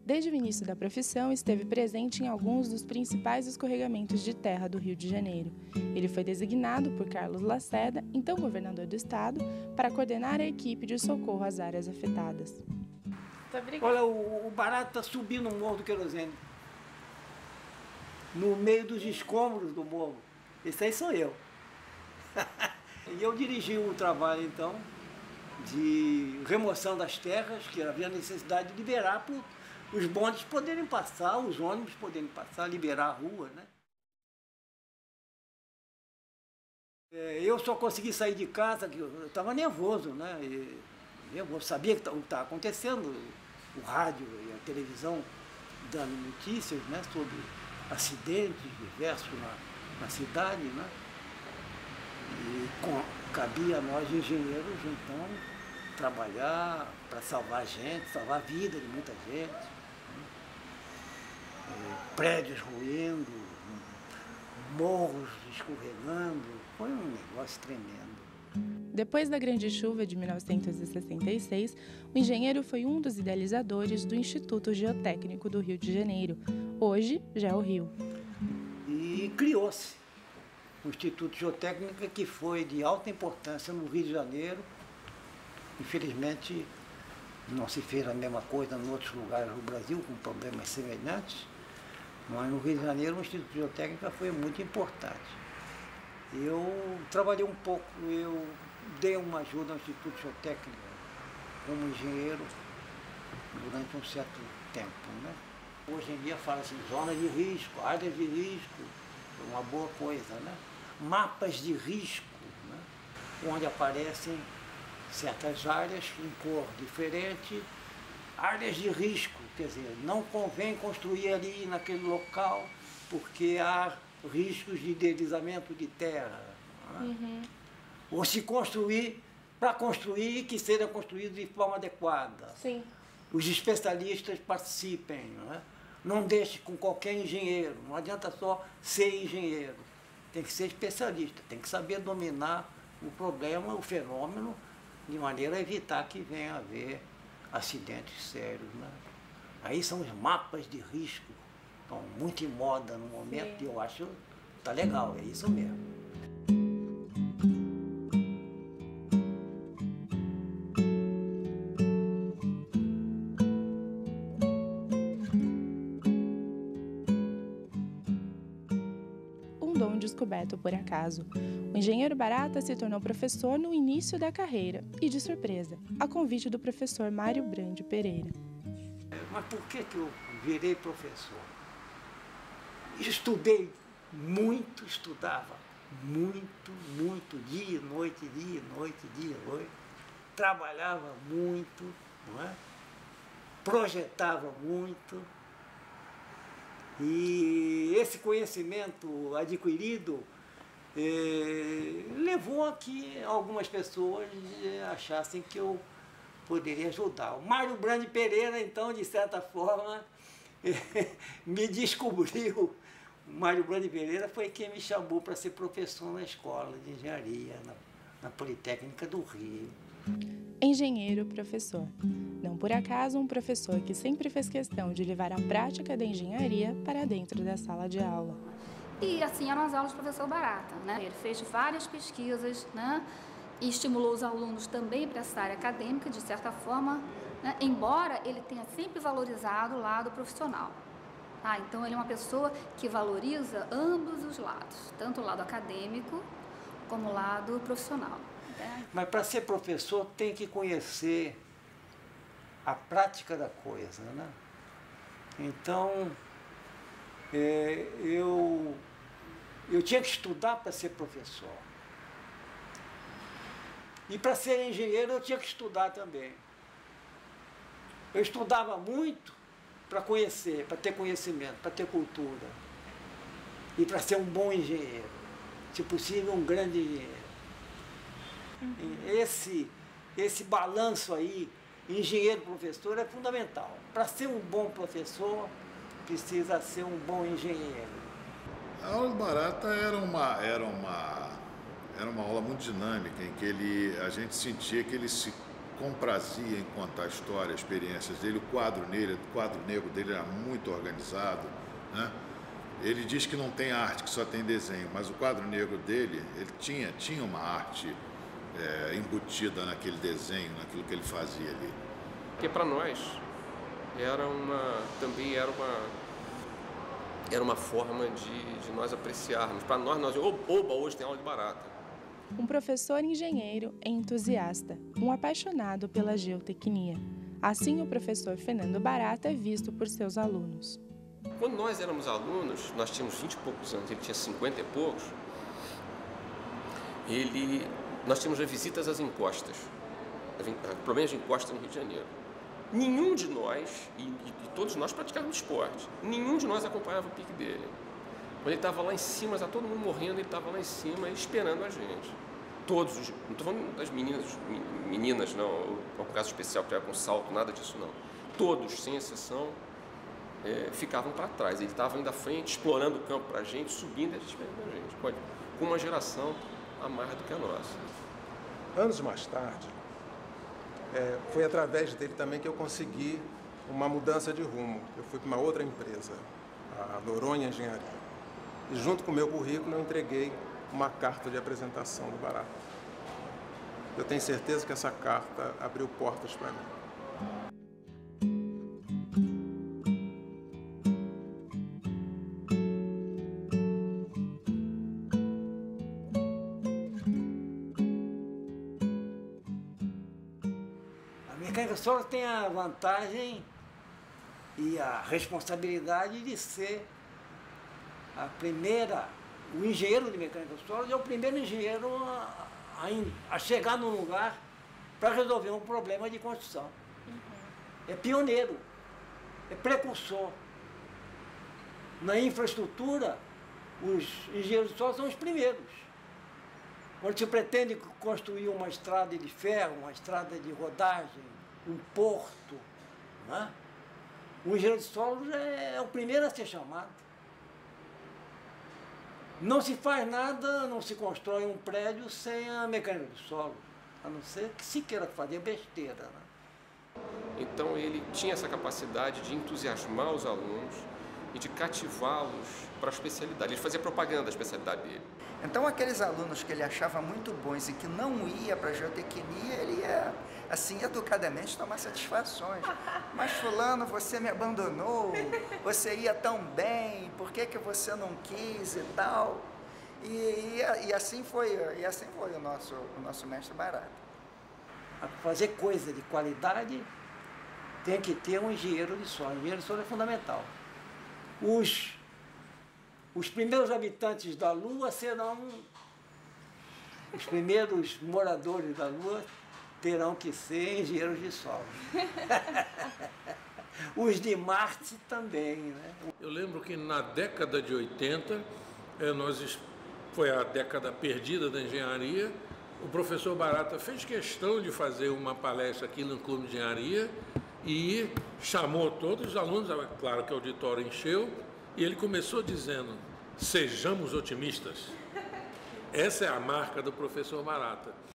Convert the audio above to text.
Desde o início da profissão, esteve presente em alguns dos principais escorregamentos de terra do Rio de Janeiro. Ele foi designado por Carlos Lacerda, então governador do estado, para coordenar a equipe de socorro às áreas afetadas. Olha, o barato está subindo o Morro do Querosene, no meio dos escombros do morro. Esse aí sou eu. E eu dirigi o trabalho, então, de remoção das terras, que havia necessidade de liberar para os bondes poderem passar, os ônibus poderem passar, liberar a rua, né? Eu só consegui sair de casa, que eu estava nervoso, né? Eu sabia que o que estava acontecendo, o rádio e a televisão dando notícias, né, sobre acidentes diversos na cidade, né? E cabia a nós, engenheiros, então, trabalhar para salvar a gente, salvar a vida de muita gente. Prédios ruindo, morros escorregando, foi um negócio tremendo. Depois da grande chuva de 1966, o engenheiro foi um dos idealizadores do Instituto Geotécnico do Rio de Janeiro, hoje GeoRio. E criou-se o Instituto Geotécnico, que foi de alta importância no Rio de Janeiro. Infelizmente, não se fez a mesma coisa em outros lugares do Brasil, com problemas semelhantes, mas no Rio de Janeiro o Instituto Geotécnico foi muito importante. Eu trabalhei um pouco, eu dei uma ajuda ao Instituto Geotécnico como engenheiro durante um certo tempo, né? Hoje em dia fala assim, zona de risco, áreas de risco, é uma boa coisa, né? Mapas de risco, né? Onde aparecem certas áreas em cor diferente, áreas de risco, quer dizer, não convém construir ali naquele local porque há riscos de deslizamento de terra. Né? Ou se construir, para construir, que seja construído de forma adequada. Sim. Os especialistas participem, né? Não deixe com qualquer engenheiro, não adianta só ser engenheiro, tem que ser especialista, tem que saber dominar o problema, o fenômeno, de maneira a evitar que venha a haver acidentes sérios. Né? Aí são os mapas de risco, estão muito em moda no momento. Sim. E eu acho que está legal, é isso mesmo. Um dom descoberto por acaso. O engenheiro Barata se tornou professor no início da carreira e, de surpresa, a convite do professor Mário Brande Pereira. Mas por que eu virei professor? Estudei muito, estudava muito, dia e noite, dia e noite, dia e noite. Trabalhava muito, não é? Projetava muito. E esse conhecimento adquirido levou a que algumas pessoas achassem que eu poderia ajudar. O Mário Brande Pereira, então, de certa forma, me descobriu. O Mário Brande Pereira foi quem me chamou para ser professor na escola de engenharia, na Politécnica do Rio. Engenheiro, professor. Não por acaso um professor que sempre fez questão de levar a prática da engenharia para dentro da sala de aula. E assim eram as aulas do professor Barata, né? Ele fez várias pesquisas, né? E estimulou os alunos também para essa área acadêmica, de certa forma, né? Embora ele tenha sempre valorizado o lado profissional. Então ele é uma pessoa que valoriza ambos os lados, tanto o lado acadêmico como o lado profissional. Mas para ser professor tem que conhecer a prática da coisa, né? Então, eu tinha que estudar para ser professor. E para ser engenheiro eu tinha que estudar também. Eu estudava muito para conhecer, para ter conhecimento, para ter cultura. E para ser um bom engenheiro. Se possível, um grande engenheiro. Esse balanço aí, engenheiro-professor, é fundamental. Para ser um bom professor, precisa ser um bom engenheiro. A aula do Barata era uma aula muito dinâmica, em que a gente sentia que ele se comprazia em contar a história, experiências dele. O quadro negro dele era muito organizado, né? Ele diz que não tem arte, que só tem desenho, mas o quadro negro dele, ele tinha uma arte embutida naquele desenho, naquilo que ele fazia ali. Porque para nós era uma forma de nós apreciarmos. Para nós, oba, hoje tem aula de barata. Um professor engenheiro e entusiasta, um apaixonado pela geotecnia. Assim, o professor Fernando Barata é visto por seus alunos. Quando nós éramos alunos, nós tínhamos 20 e poucos anos, ele tinha 50 e poucos, nós tínhamos visitas às encostas, problemas de encosta no Rio de Janeiro. Nenhum de nós, e todos nós praticávamos esporte, nenhum de nós acompanhava o pique dele. Quando ele estava lá em cima, estava todo mundo morrendo, ele estava lá em cima esperando a gente. Todos, não estou falando das meninas não, um caso especial que era com salto, nada disso não. Todos, sem exceção, ficavam para trás. Ele estava indo à frente, explorando o campo para a gente, subindo e a gente esperando a gente. Com uma geração a mais do que a nossa. Anos mais tarde, foi através dele também que eu consegui uma mudança de rumo. Eu fui para uma outra empresa, a Noronha Engenharia. E junto com o meu currículo eu entreguei uma carta de apresentação do Barata. Eu tenho certeza que essa carta abriu portas para mim. A mecânica sólida tem a vantagem e a responsabilidade de ser o engenheiro de mecânica sólida é o primeiro engenheiro a chegar num lugar para resolver um problema de construção. É pioneiro, é precursor. Na infraestrutura, os engenheiros sólidos são os primeiros. Quando se pretende construir uma estrada de ferro, uma estrada de rodagem, um porto, né? O engenheiro de sólidos é o primeiro a ser chamado. Não se faz nada, não se constrói um prédio sem a mecânica do solo, a não ser que se queira fazer besteira, né? Então ele tinha essa capacidade de entusiasmar os alunos e de cativá-los para a especialidade. Ele fazia propaganda da especialidade dele. Então aqueles alunos que ele achava muito bons e que não ia para a geotecnia, ele ia, assim, educadamente tomar satisfações. Mas fulano, você me abandonou, você ia tão bem, por que você não quis e tal? E assim foi o nosso mestre Barata. Para fazer coisa de qualidade, tem que ter um engenheiro de solo. O engenheiro de solo é fundamental. Os primeiros habitantes da Lua serão, os primeiros moradores da Lua terão que ser engenheiros de solo. Os de Marte também, né? Eu lembro que na década de 80, foi a década perdida da engenharia, o professor Barata fez questão de fazer uma palestra aqui no Clube de Engenharia e chamou todos os alunos, claro que o auditório encheu, e ele começou dizendo: sejamos otimistas. Essa é a marca do professor Barata.